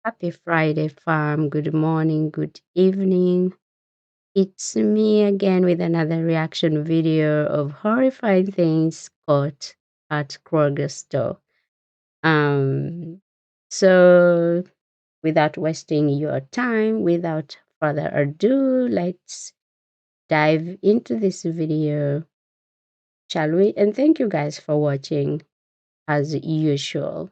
Happy Friday, fam. Good morning, good evening. It's me again with another reaction video of horrifying things caught at Kroger store. Um, so without wasting your time, without further ado, let's dive into this video, shall we? And thank you guys for watching as usual.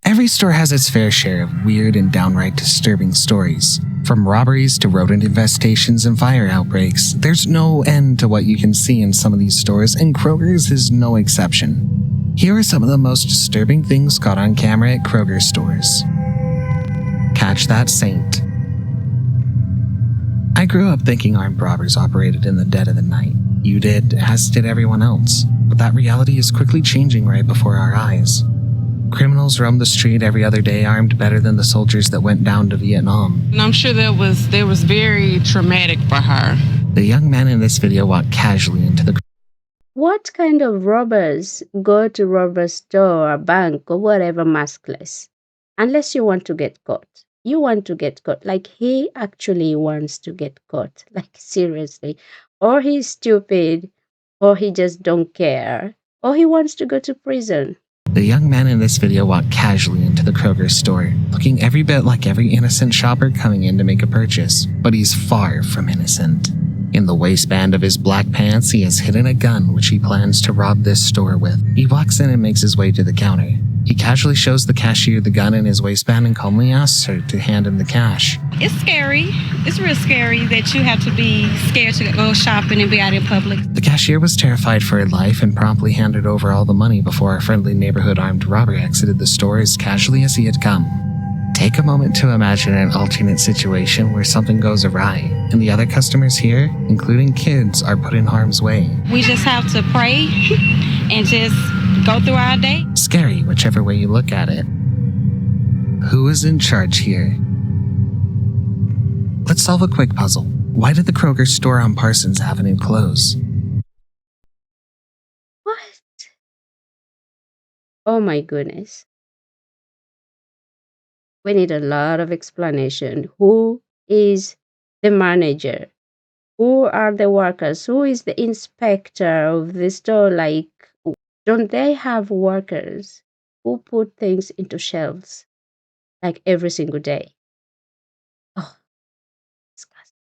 Every store has its fair share of weird and downright disturbing stories. From robberies to rodent infestations and fire outbreaks, there's no end to what you can see in some of these stores, and Kroger's is no exception. Here are some of the most disturbing things caught on camera at Kroger stores. Catch that saint. I grew up thinking armed robbers operated in the dead of the night. You did, as did everyone else. But that reality is quickly changing right before our eyes. Criminals roam the street every other day armed better than the soldiers that went down to Vietnam. And I'm sure that was very traumatic for her. The young man in this video walked casually into the What kind of robbers go to rob a store, a bank, or whatever maskless? Unless you want to get caught. You want to get caught. Like, he actually wants to get caught. Like, seriously. Or he's stupid, or he just don't care, or he wants to go to prison. The young man in this video walked casually into the Kroger store, looking every bit like every innocent shopper coming in to make a purchase. But he's far from innocent. In the waistband of his black pants, he has hidden a gun which he plans to rob this store with. He walks in and makes his way to the counter. He casually shows the cashier the gun in his waistband and calmly asks her to hand him the cash. It's scary. It's real scary that you have to be scared to go shopping and be out in public. The cashier was terrified for her life and promptly handed over all the money before our friendly neighborhood armed robber exited the store as casually as he had come. Take a moment to imagine an alternate situation where something goes awry, and the other customers here, including kids, are put in harm's way. We just have to pray and just go through our day. Scary, whichever way you look at it. Who is in charge here? Let's solve a quick puzzle. Why did the Kroger store on Parsons Avenue close? What? Oh my goodness. We need a lot of explanation. Who is the manager? Who are the workers? Who is the inspector of the store? Like, don't they have workers who put things into shelves like every single day? Oh, disgusting.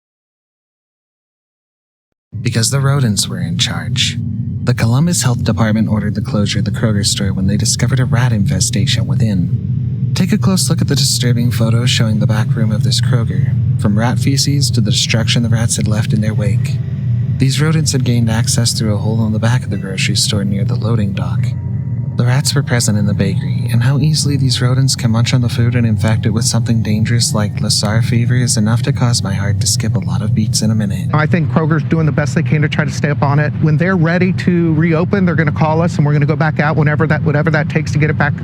Because the rodents were in charge. The Columbus Health Department ordered the closure of the Kroger store when they discovered a rat infestation within. Take a close look at the disturbing photos showing the back room of this Kroger, from rat feces to the destruction the rats had left in their wake. These rodents had gained access through a hole in the back of the grocery store near the loading dock. The rats were present in the bakery, and how easily these rodents can munch on the food and infect it with something dangerous like Lassa fever is enough to cause my heart to skip a lot of beats in a minute. I think Kroger's doing the best they can to try to stay up on it. When they're ready to reopen, they're going to call us, and we're going to go back out whatever that takes to get it back,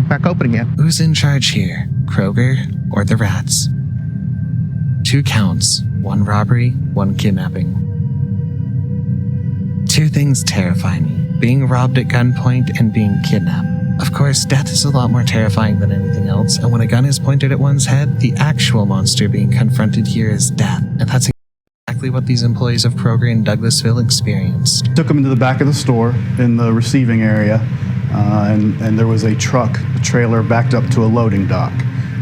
back open again. Who's in charge here, Kroger or the rats? 2 counts, 1 robbery, 1 kidnapping. 2 things terrify me. Being robbed at gunpoint and being kidnapped. Of course, death is a lot more terrifying than anything else, and when a gun is pointed at one's head, the actual monster being confronted here is death. And that's exactly what these employees of Kroger in Douglasville experienced. Took them into the back of the store in the receiving area, and there was a trailer backed up to a loading dock.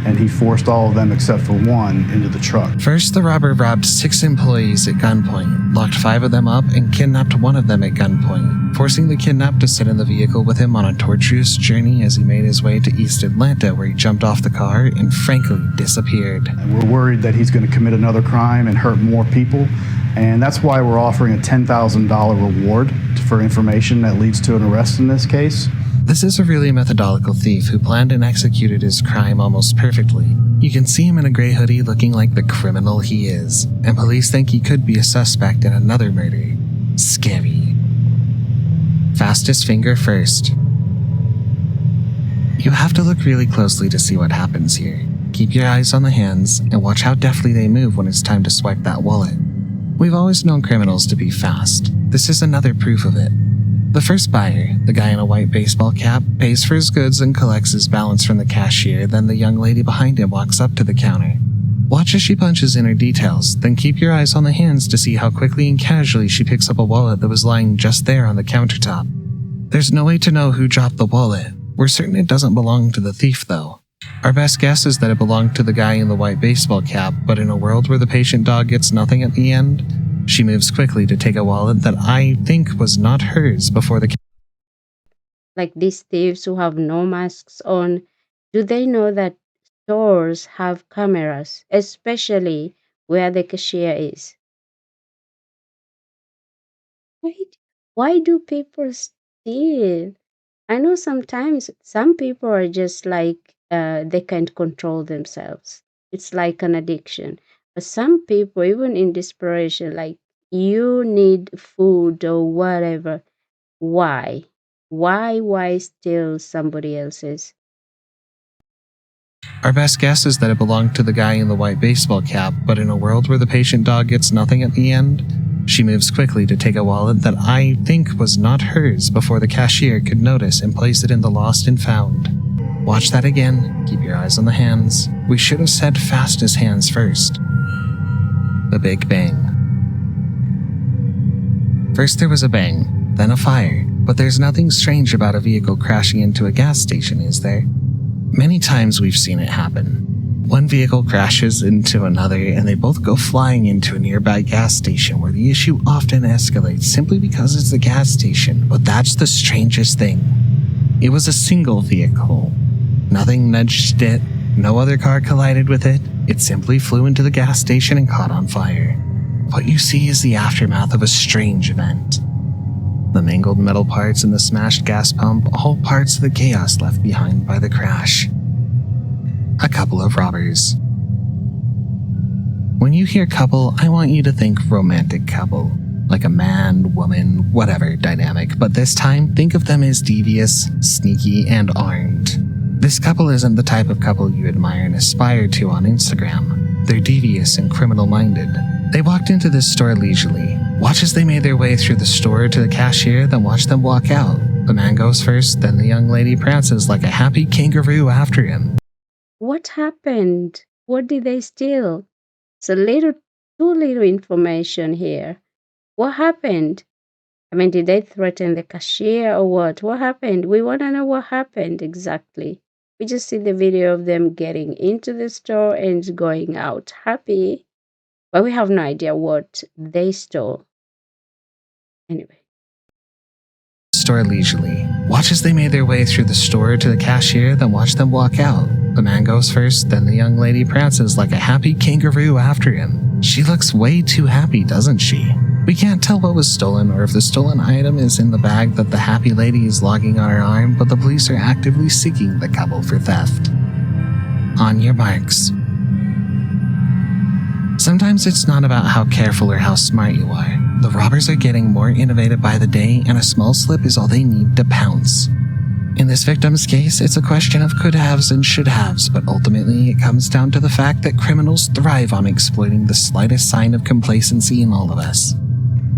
And he forced all of them except for one into the truck. First, the robber robbed 6 employees at gunpoint, locked 5 of them up, and kidnapped one of them at gunpoint, forcing the kidnapped to sit in the vehicle with him on a torturous journey as he made his way to East Atlanta, where he jumped off the car and frankly disappeared. And we're worried that he's going to commit another crime and hurt more people, and that's why we're offering a $10,000 reward for information that leads to an arrest in this case. This is a really methodical thief who planned and executed his crime almost perfectly. You can see him in a gray hoodie looking like the criminal he is, and police think he could be a suspect in another murder. Scary. Fastest finger first. You have to look really closely to see what happens here. Keep your eyes on the hands and watch how deftly they move when it's time to swipe that wallet. We've always known criminals to be fast. This is another proof of it. The first buyer, the guy in a white baseball cap, pays for his goods and collects his balance from the cashier. Then the young lady behind him walks up to the counter. Watch as she punches in her details, then keep your eyes on the hands to see how quickly and casually she picks up a wallet that was lying just there on the countertop. There's no way to know who dropped the wallet. We're certain it doesn't belong to the thief, though. Our best guess is that it belonged to the guy in the white baseball cap, but in a world where the patient dog gets nothing at the end, she moves quickly to take a wallet that I think was not hers before the Like these thieves who have no masks on, do they know that stores have cameras, especially where the cashier is? Why, why do people steal? I know sometimes some people are just like they can't control themselves. It's like an addiction. But some people, even in desperation, like you need food or whatever. Why? Why steal somebody else's? Our best guess is that it belonged to the guy in the white baseball cap, but in a world where the patient dog gets nothing at the end, she moves quickly to take a wallet that I think was not hers before the cashier could notice and place it in the lost and found. Watch that again. Keep your eyes on the hands. We should have said fast as hands first. The Big Bang. First there was a bang, then a fire, but there's nothing strange about a vehicle crashing into a gas station, is there? Many times we've seen it happen. One vehicle crashes into another and they both go flying into a nearby gas station where the issue often escalates simply because it's the gas station, but that's the strangest thing. It was a single vehicle. Nothing nudged it, no other car collided with it, it simply flew into the gas station and caught on fire. What you see is the aftermath of a strange event. The mangled metal parts and the smashed gas pump, all parts of the chaos left behind by the crash. A couple of robbers. When you hear couple, I want you to think romantic couple, like a man, woman, whatever dynamic, but this time think of them as devious, sneaky, and armed. This couple isn't the type of couple you admire and aspire to on Instagram. They're devious and criminal-minded. They walked into this store leisurely. Watch as they made their way through the store to the cashier, then watch them walk out. The man goes first, then the young lady prances like a happy kangaroo after him. What happened? What did they steal? It's a little, too little information here. What happened? I mean, did they threaten the cashier or what? What happened? We want to know what happened exactly. We just see the video of them getting into the store and going out happy, but we have no idea what they stole. Anyway. Store leisurely. Watch as they made their way through the store to the cashier, then watch them walk out. The man goes first, then the young lady prances like a happy kangaroo after him. She looks way too happy, doesn't she? We can't tell what was stolen or if the stolen item is in the bag that the happy lady is logging on her arm, but the police are actively seeking the couple for theft. On your marks. Sometimes it's not about how careful or how smart you are. The robbers are getting more innovative by the day, and a small slip is all they need to pounce. In this victim's case, it's a question of could-haves and should-haves, but ultimately it comes down to the fact that criminals thrive on exploiting the slightest sign of complacency in all of us.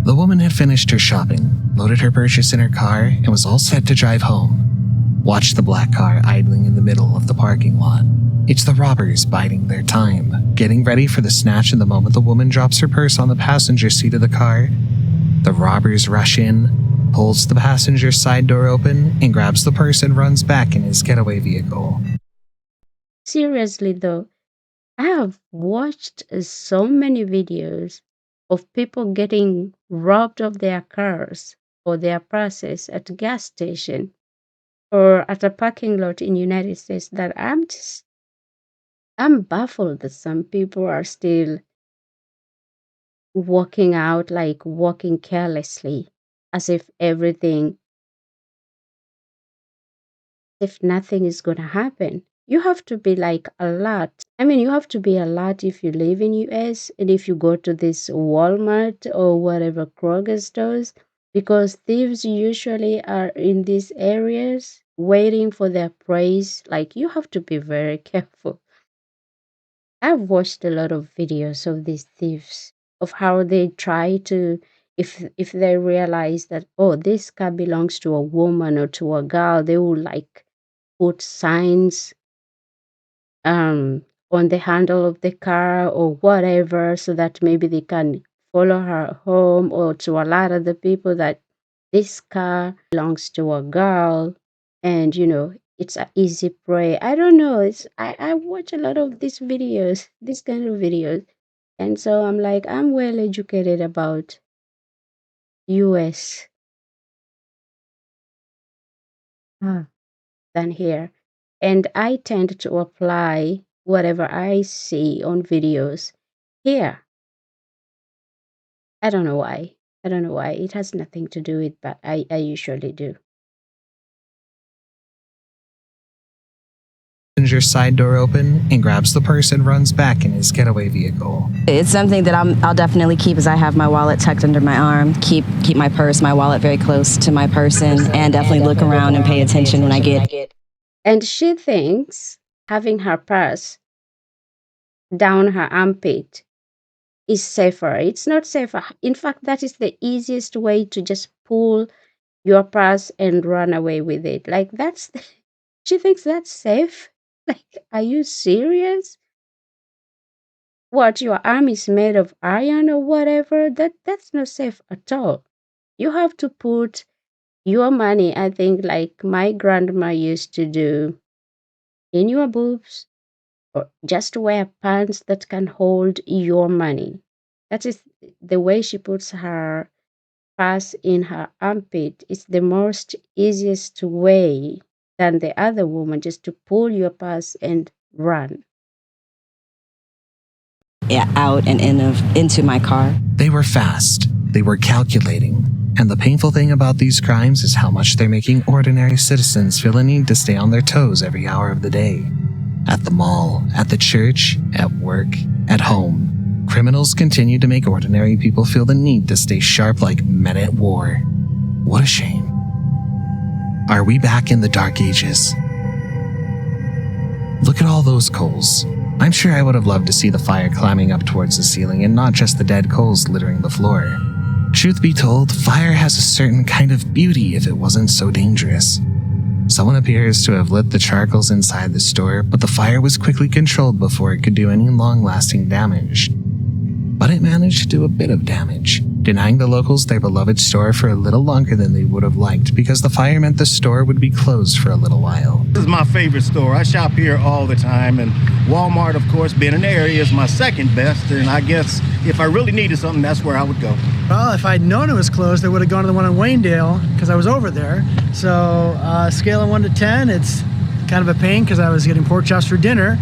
The woman had finished her shopping, loaded her purchase in her car, and was all set to drive home. Watch the black car idling in the middle of the parking lot. It's the robbers biding their time, getting ready for the snatch, and the moment the woman drops her purse on the passenger seat of the car, the robbers rush in, pulls the passenger side door open, and grabs the purse and runs back in his getaway vehicle. Seriously though, I have watched so many videos of people getting robbed of their cars or their purses at a gas station or at a parking lot in United States that I'm baffled that some people are still walking out, like walking carelessly, as if if nothing is gonna happen. You have to be like alert. I mean, you have to be alert if you live in US and if you go to this Walmart or whatever Kroger stores, because thieves usually are in these areas waiting for their prey. Like you have to be very careful. I've watched a lot of videos of these thieves, of how they try to if they realize that, oh, this car belongs to a woman or to a girl, they will like put signs on the handle of the car or whatever, so that maybe they can follow her home, or to alert other people that this car belongs to a girl. And it's an easy prey. I don't know, I watch a lot of these videos, these kind of videos. And so I'm like, I'm well educated about US than here. And I tend to apply whatever I see on videos here. I don't know why. I don't know why. It has nothing to do with, but I usually do. Passenger side door open and grabs the purse and runs back in his getaway vehicle. It's something that I'll definitely keep, as I have my wallet tucked under my arm. Keep my purse, my wallet very close to my person, and definitely look around and pay attention when I get. And she thinks having her purse down her armpit is safer. It's not safer. In fact, that is the easiest way to just pull your purse and run away with it. Like she thinks that's safe. Like, are you serious? What, your arm is made of iron or whatever? That's not safe at all. You have to put your money, I think, like my grandma used to do, in your boobs, or just wear pants that can hold your money. That is the way she puts her purse in her armpit. It's the most easiest way than the other woman, just to pull your purse and run. Out and into my car. They were fast, they were calculating, and the painful thing about these crimes is how much they're making ordinary citizens feel a need to stay on their toes every hour of the day. At the mall, at the church, at work, at home, criminals continue to make ordinary people feel the need to stay sharp like men at war. What a shame. Are we back in the Dark Ages? Look at all those coals. I'm sure I would have loved to see the fire climbing up towards the ceiling and not just the dead coals littering the floor. Truth be told, fire has a certain kind of beauty if it wasn't so dangerous. Someone appears to have lit the charcoals inside the store, but the fire was quickly controlled before it could do any long-lasting damage. But it managed to do a bit of damage, denying the locals their beloved store for a little longer than they would have liked because the fire meant the store would be closed for a little while. This is my favorite store. I shop here all the time, and Walmart, of course, being in the area, is my second best, and I guess if I really needed something, that's where I would go. Well, if I'd known it was closed, I would have gone to the one in Waynedale because I was over there. So, scale of 1 to 10, it's kind of a pain because I was getting pork chops for dinner.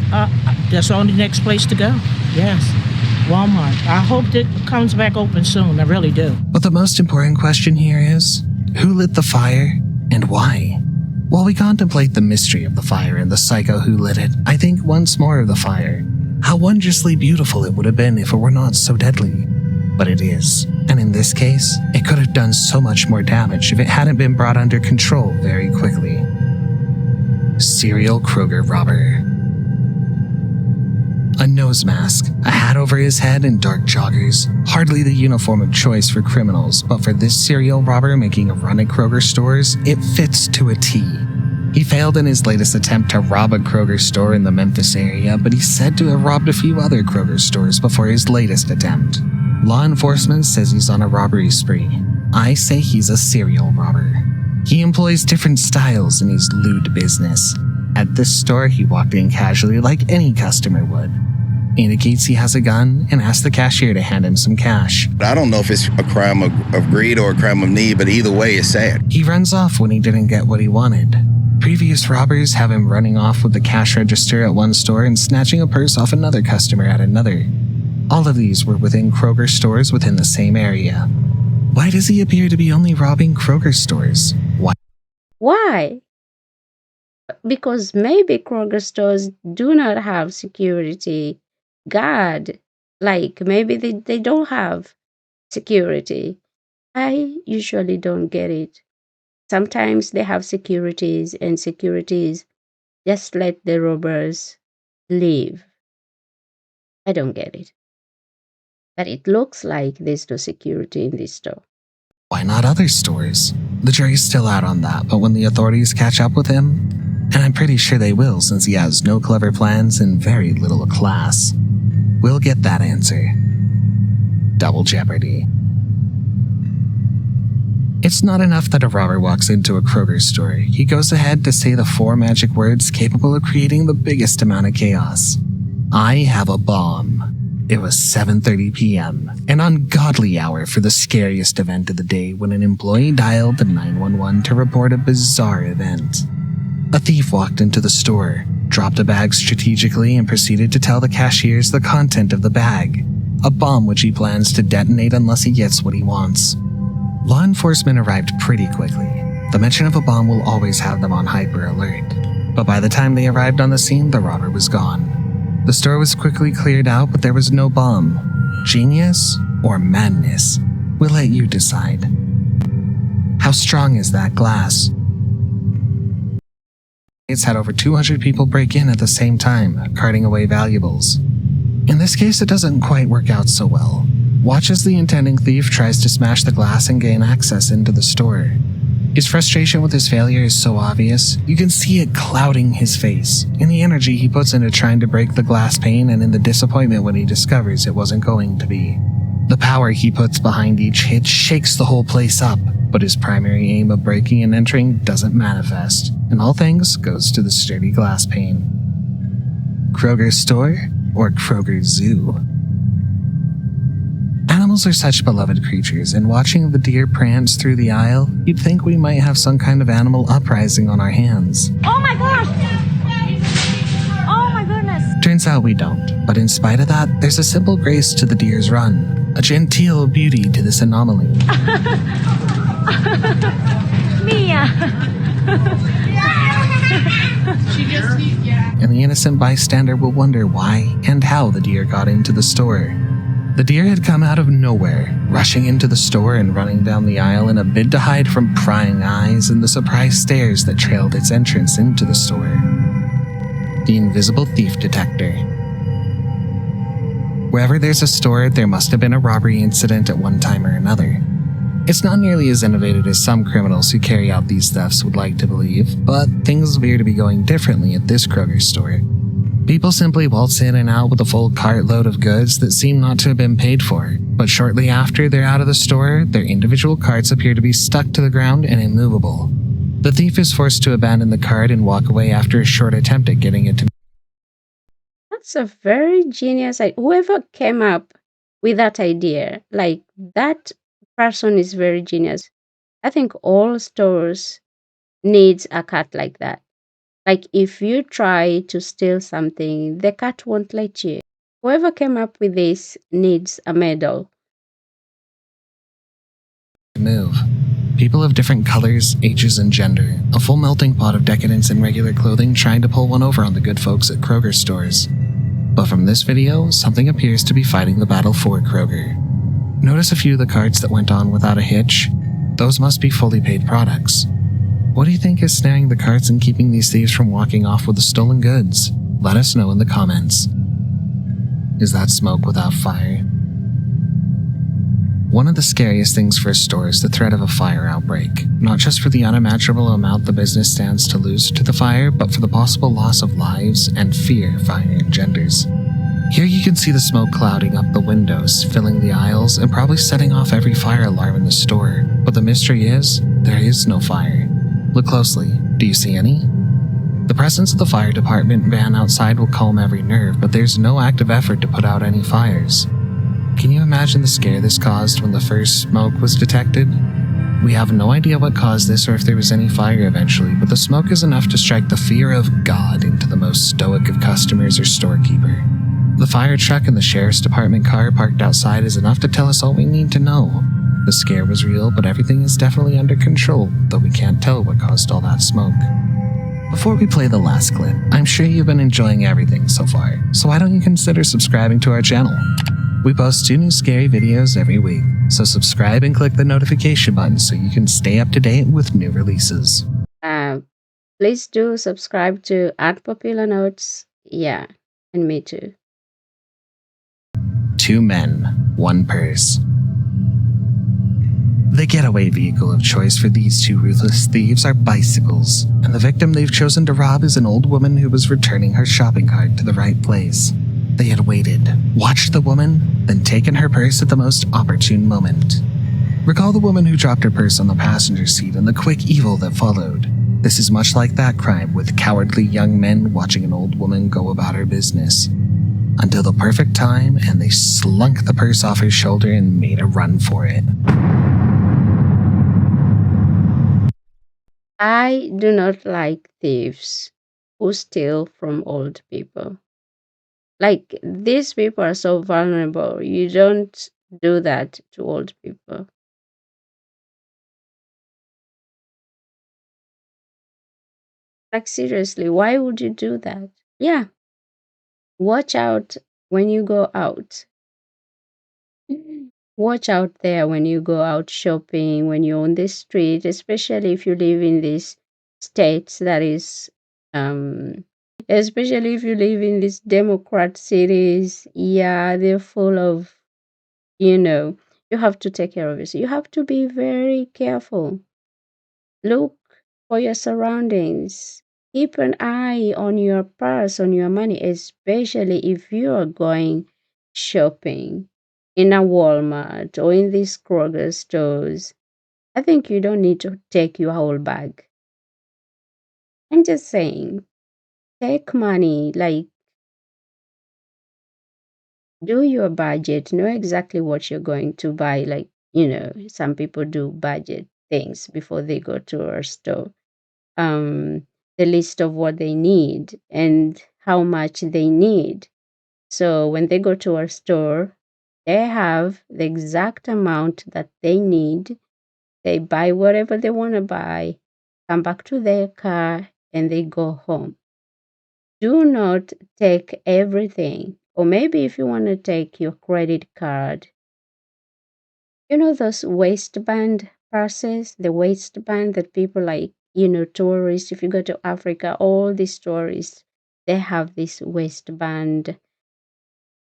That's the only next place to go. Yes, Walmart. I hope it comes back open soon. I really do. But the most important question here is, who lit the fire and why? While we contemplate the mystery of the fire and the psycho who lit it, I think once more of the fire. How wondrously beautiful it would have been if it were not so deadly. But it is, and in this case, it could have done so much more damage if it hadn't been brought under control very quickly. Serial Kroger robber. A nose mask, a hat over his head, and dark joggers. Hardly the uniform of choice for criminals, but for this serial robber making a run at Kroger stores, it fits to a T. He failed in his latest attempt to rob a Kroger store in the Memphis area, but he's said to have robbed a few other Kroger stores before his latest attempt. Law enforcement says he's on a robbery spree. I say he's a serial robber. He employs different styles in his lewd business. At this store, he walked in casually like any customer would. Indicates he has a gun and asks the cashier to hand him some cash. I don't know if it's a crime of greed or a crime of need, but either way, it's sad. He runs off when he didn't get what he wanted. Previous robbers have him running off with the cash register at one store and snatching a purse off another customer at another. All of these were within Kroger stores within the same area. Why does he appear to be only robbing Kroger stores? Why? Because maybe Kroger stores do not have security guard. Like maybe they don't have security. I usually don't get it. Sometimes they have securities and securities just let the robbers leave. I don't get it. but it looks like there's no security in this store. Why not other stores? The jury's still out on that, but when the authorities catch up with him, and I'm pretty sure they will since he has no clever plans and very little class, we'll get that answer. Double jeopardy. It's not enough that a robber walks into a Kroger store. He goes ahead to say the 4 magic words capable of creating the biggest amount of chaos. I have a bomb. It was 7:30 p.m., an ungodly hour for the scariest event of the day when an employee dialed the 911 to report a bizarre event. A thief walked into the store, dropped a bag strategically, and proceeded to tell the cashiers the content of the bag, a bomb which he plans to detonate unless he gets what he wants. Law enforcement arrived pretty quickly. The mention of a bomb will always have them on hyper alert, but by the time they arrived on the scene, the robber was gone. The store was quickly cleared out, but there was no bomb. Genius or madness? We'll let you decide. How strong is that glass? It's had over 200 people break in at the same time, carting away valuables. In this case, it doesn't quite work out so well. Watch as the intending thief tries to smash the glass and gain access into the store. His frustration with his failure is so obvious, you can see it clouding his face, in the energy he puts into trying to break the glass pane and in the disappointment when he discovers it wasn't going to be. The power he puts behind each hit shakes the whole place up, but his primary aim of breaking and entering doesn't manifest, and all thanks goes to the sturdy glass pane. Kroger store or Kroger zoo? Animals are such beloved creatures, and watching the deer prance through the aisle, you'd think we might have some kind of animal uprising on our hands. Oh my gosh! Oh my goodness! Turns out we don't, but in spite of that, there's a simple grace to the deer's run, a genteel beauty to this anomaly. Mia! And the innocent bystander will wonder why and how the deer got into the store. The deer had come out of nowhere, rushing into the store and running down the aisle in a bid to hide from prying eyes and the surprised stares that trailed its entrance into the store. The invisible thief detector. Wherever there's a store, there must have been a robbery incident at one time or another. It's not nearly as innovative as some criminals who carry out these thefts would like to believe, but things appear to be going differently at this Kroger store. People simply waltz in and out with a full cartload of goods that seem not to have been paid for, but shortly after they're out of the store, their individual carts appear to be stuck to the ground and immovable. The thief is forced to abandon the cart and walk away after a short attempt at getting it to. That's a very genius idea. Whoever came up with that idea, like that person is very genius. I think all stores needs a cat like that. Like if you try to steal something, the cat won't let you. Whoever came up with this needs a medal. Move. People of different colors, ages, and gender. A full melting pot of decadence in regular clothing trying to pull one over on the good folks at Kroger stores. But from this video, something appears to be fighting the battle for Kroger. Notice a few of the carts that went on without a hitch? Those must be fully paid products. What do you think is snaring the carts and keeping these thieves from walking off with the stolen goods? Let us know in the comments. Is that smoke without fire? One of the scariest things for a store is the threat of a fire outbreak, not just for the unimaginable amount the business stands to lose to the fire, but for the possible loss of lives and fear fire engenders. Here you can see the smoke clouding up the windows, filling the aisles, and probably setting off every fire alarm in the store. But the mystery is, there is no fire. Look closely. Do you see any? The presence of the fire department van outside will calm every nerve, but there's no active effort to put out any fires. Can you imagine the scare this caused when the first smoke was detected? We have no idea what caused this or if there was any fire eventually, but the smoke is enough to strike the fear of God into the most stoic of customers or storekeeper. The fire truck and the sheriff's department car parked outside is enough to tell us all we need to know. The scare was real, but everything is definitely under control, though we can't tell what caused all that smoke. Before we play the last clip, I'm sure you've been enjoying everything so far, so why don't you consider subscribing to our channel? We post 2 new scary videos every week, so subscribe and click the notification button so you can stay up to date with new releases. Please do subscribe to Unpopular Notes. Yeah, and me too. 2 men. one purse. The getaway vehicle of choice for these two ruthless thieves are bicycles, and the victim they've chosen to rob is an old woman who was returning her shopping cart to the right place. They had waited, watched the woman, then taken her purse at the most opportune moment. Recall the woman who dropped her purse on the passenger seat and the quick evil that followed. This is much like that crime with cowardly young men watching an old woman go about her business. Until the perfect time, and they slunk the purse off her shoulder and made a run for it. I do not like thieves who steal from old people. Like, these people are so vulnerable. You don't do that to old people. Like, seriously, why would you do that? Yeah, watch out when you go out. Watch out there when you go out shopping, when you're on the street, especially if you live in these states that is, especially if you live in these Democrat cities. Yeah, they're full of, you know, you have to take care of it. So you have to be very careful. Look for your surroundings. Keep an eye on your purse, on your money, especially if you are going shopping in a Walmart or in these Kroger stores. I think you don't need to take your whole bag. I'm just saying, take money, like do your budget, know exactly what you're going to buy. Like, some people do budget things before they go to a store. The list of what they need and how much they need. So when they go to a store, they have the exact amount that they need. They buy whatever they want to buy, come back to their car, and they go home. Do not take everything. Or maybe if you want to take your credit card, those waistband purses, the waistband that people like, tourists, if you go to Africa, all these tourists, they have this waistband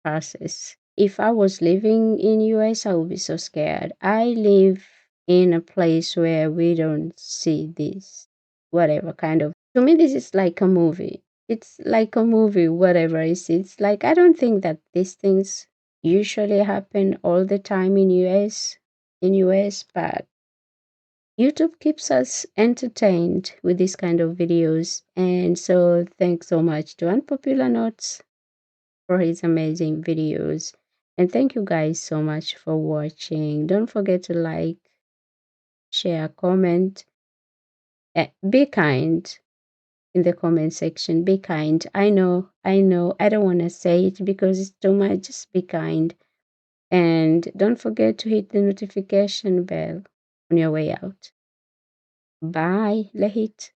purses. If I was living in US, I would be so scared. I live in a place where we don't see this, whatever kind of. To me, this is like a movie. It's like a movie, whatever it is. It's like, I don't think that these things usually happen all the time in US, but YouTube keeps us entertained with these kind of videos. And so thanks so much to Unpopular Notes for his amazing videos. And thank you guys so much for watching. Don't forget to like, share, comment. Be kind in the comment section. Be kind. I know. I don't want to say it because it's too much. Just be kind. And don't forget to hit the notification bell on your way out. Bye. Lahit.